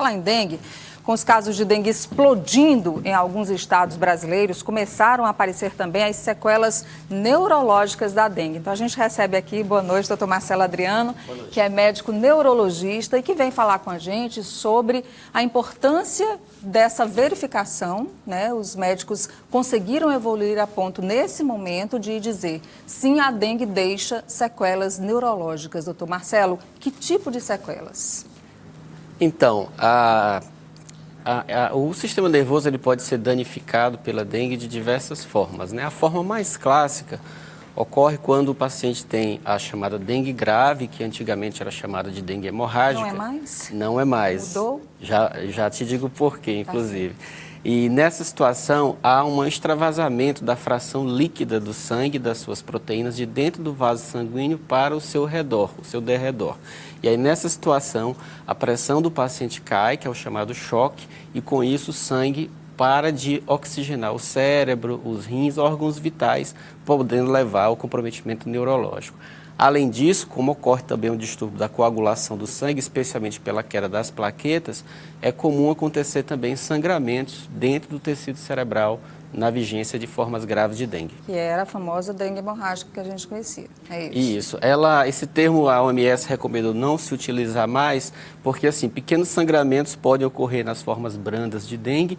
Falar em dengue, com os casos de dengue explodindo em alguns estados brasileiros, começaram a aparecer também as sequelas neurológicas da dengue. Então a gente recebe aqui, boa noite, doutor Marcelo Adriano, que é médico neurologista e que vem falar com a gente sobre a importância dessa verificação, né? Os médicos conseguiram evoluir a ponto, nesse momento, de dizer sim, a dengue deixa sequelas neurológicas. Doutor Marcelo, que tipo de sequelas? Então, o sistema nervoso ele pode ser danificado pela dengue de diversas formas, né? A forma mais clássica ocorre quando o paciente tem a chamada dengue grave, que antigamente era chamada de dengue hemorrágica. Não é mais? Não é mais. Mudou? Já te digo por quê, inclusive. E nessa situação, há um extravasamento da fração líquida do sangue, das suas proteínas, de dentro do vaso sanguíneo para o seu redor, o seu derredor. E aí, nessa situação, a pressão do paciente cai, que é o chamado choque, e com isso o sangue para de oxigenar o cérebro, os rins, órgãos vitais, podendo levar ao comprometimento neurológico. Além disso, como ocorre também um distúrbio da coagulação do sangue, especialmente pela queda das plaquetas, é comum acontecer também sangramentos dentro do tecido cerebral na vigência de formas graves de dengue. Que era a famosa dengue hemorrágica que a gente conhecia, é isso? Isso. Esse termo a OMS recomendou não se utilizar mais, porque assim, pequenos sangramentos podem ocorrer nas formas brandas de dengue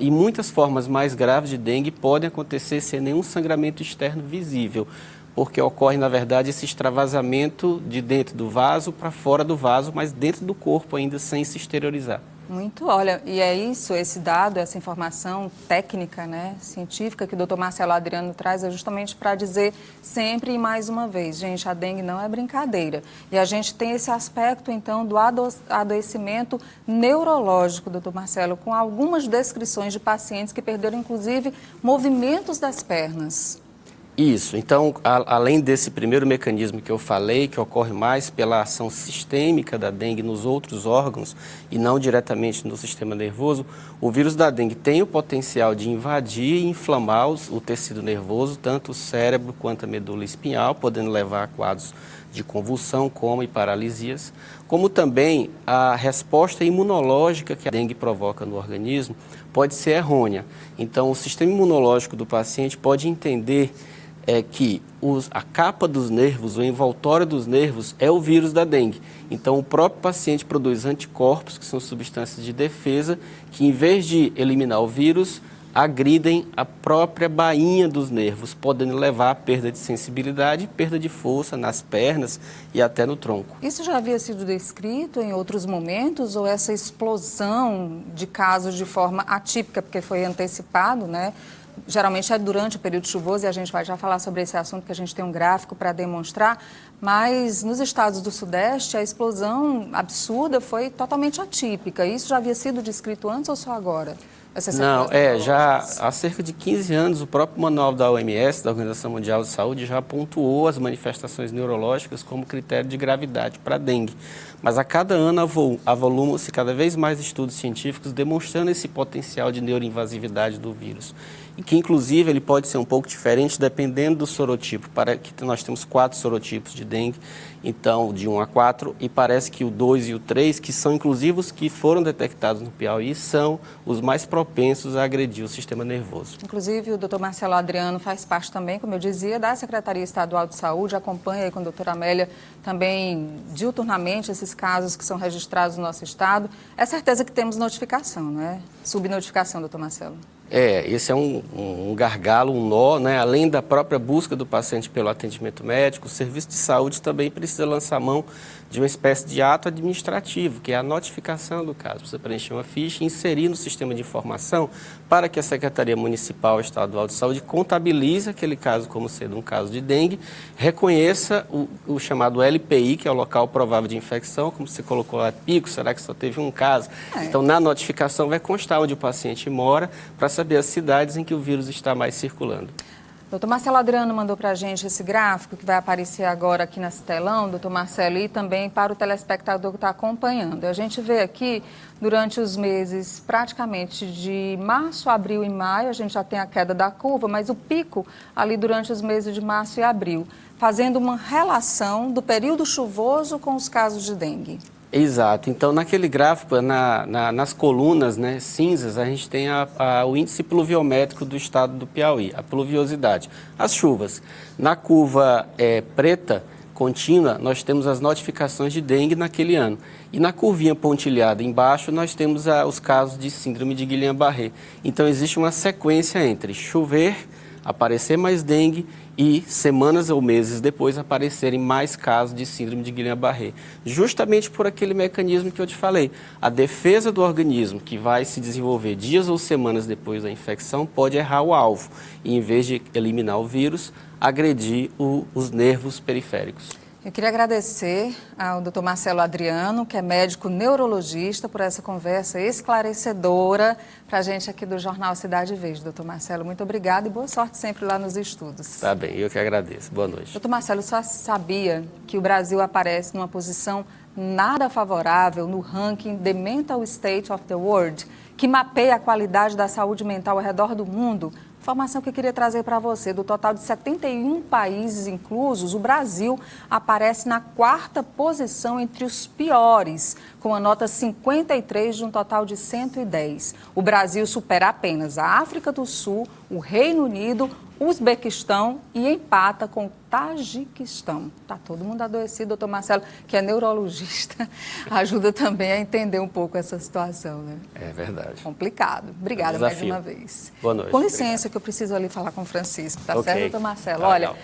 e muitas formas mais graves de dengue podem acontecer sem nenhum sangramento externo visível, porque ocorre, na verdade, esse extravasamento de dentro do vaso para fora do vaso, mas dentro do corpo ainda sem se exteriorizar. Muito, olha, e é isso, esse dado, essa informação técnica, né, científica que o doutor Marcelo Adriano traz é justamente para dizer sempre e mais uma vez, gente, a dengue não é brincadeira. E a gente tem esse aspecto, então, do adoecimento neurológico, doutor Marcelo, com algumas descrições de pacientes que perderam, inclusive, movimentos das pernas. Isso. Então, além desse primeiro mecanismo que eu falei, que ocorre mais pela ação sistêmica da dengue nos outros órgãos e não diretamente no sistema nervoso, o vírus da dengue tem o potencial de invadir e inflamar o tecido nervoso, tanto o cérebro quanto a medula espinhal, podendo levar a quadros de convulsão, coma e paralisias, como também a resposta imunológica que a dengue provoca no organismo pode ser errônea. Então, o sistema imunológico do paciente pode entender que a capa dos nervos, o envoltório dos nervos é o vírus da dengue. Então, o próprio paciente produz anticorpos, que são substâncias de defesa, que em vez de eliminar o vírus, agridem a própria bainha dos nervos, podendo levar a perda de sensibilidade e perda de força nas pernas e até no tronco. Isso já havia sido descrito em outros momentos ou essa explosão de casos de forma atípica, porque foi antecipado, né? Geralmente é durante o período chuvoso e a gente vai já falar sobre esse assunto, que a gente tem um gráfico para demonstrar, mas nos estados do Sudeste a explosão absurda foi totalmente atípica. Isso já havia sido descrito antes ou só agora? Não, já há cerca de 15 anos o próprio manual da OMS, da Organização Mundial de Saúde, já pontuou as manifestações neurológicas como critério de gravidade para a dengue. Mas a cada ano avolumam-se cada vez mais estudos científicos demonstrando esse potencial de neuroinvasividade do vírus. E que, inclusive, ele pode ser um pouco diferente dependendo do sorotipo. Para que nós temos 4 sorotipos de dengue, então, de 1 a 4, e parece que o 2 e o 3, que são, inclusive, os que foram detectados no Piauí, são os mais propensos a agredir o sistema nervoso. Inclusive, o doutor Marcelo Adriano faz parte também, como eu dizia, da Secretaria Estadual de Saúde, acompanha aí com a doutora Amélia também diuturnamente esses casos que são registrados no nosso estado. É certeza que temos notificação, não é? Subnotificação, doutor Marcelo. Esse é um gargalo, um nó, né? Além da própria busca do paciente pelo atendimento médico, o serviço de saúde também precisa lançar mão de uma espécie de ato administrativo, que é a notificação do caso. Precisa preencher uma ficha e inserir no sistema de informação para que a Secretaria Municipal Estadual de Saúde contabilize aquele caso como sendo um caso de dengue, reconheça o chamado LPI, que é o local provável de infecção, como você colocou lá, pico, será que só teve um caso? Então, na notificação vai constar onde o paciente mora, para saber as cidades em que o vírus está mais circulando. Doutor Marcelo Adriano mandou para a gente esse gráfico que vai aparecer agora aqui nesse telão, doutor Marcelo, e também para o telespectador que está acompanhando. A gente vê aqui, durante os meses praticamente de março, abril e maio, a gente já tem a queda da curva, mas o pico ali durante os meses de março e abril, fazendo uma relação do período chuvoso com os casos de dengue. Exato. Então, naquele gráfico, nas colunas, né, cinzas, a gente tem o índice pluviométrico do estado do Piauí, a pluviosidade, as chuvas. Na curva preta, contínua, nós temos as notificações de dengue naquele ano. E na curvinha pontilhada embaixo, nós temos os casos de síndrome de Guillain-Barré. Então, existe uma sequência entre chover, aparecer mais dengue e semanas ou meses depois aparecerem mais casos de síndrome de Guillain-Barré. Justamente por aquele mecanismo que eu te falei. A defesa do organismo, que vai se desenvolver dias ou semanas depois da infecção, pode errar o alvo. E, em vez de eliminar o vírus, agredir os nervos periféricos. Eu queria agradecer ao Dr. Marcelo Adriano, que é médico neurologista, por essa conversa esclarecedora para a gente aqui do Jornal Cidade Verde. Dr. Marcelo, muito obrigada e boa sorte sempre lá nos estudos. Tá bem, eu que agradeço. Boa noite. Dr. Marcelo, só sabia que o Brasil aparece numa posição nada favorável no ranking The Mental State of the World, que mapeia a qualidade da saúde mental ao redor do mundo? Informação que eu queria trazer para você. Do total de 71 países inclusos, o Brasil aparece na 4ª posição entre os piores, com a nota 53 de um total de 110. O Brasil supera apenas a África do Sul, o Reino Unido, o Uzbequistão e empata com o Tajiquistão. Está todo mundo adoecido, doutor Marcelo, que é neurologista, ajuda também a entender um pouco essa situação, né? É verdade. Complicado. Obrigada mais uma vez. Boa noite. Com licença, que eu preciso ali falar com o Francisco, tá certo, doutor Marcelo? Tá, Olha. legal.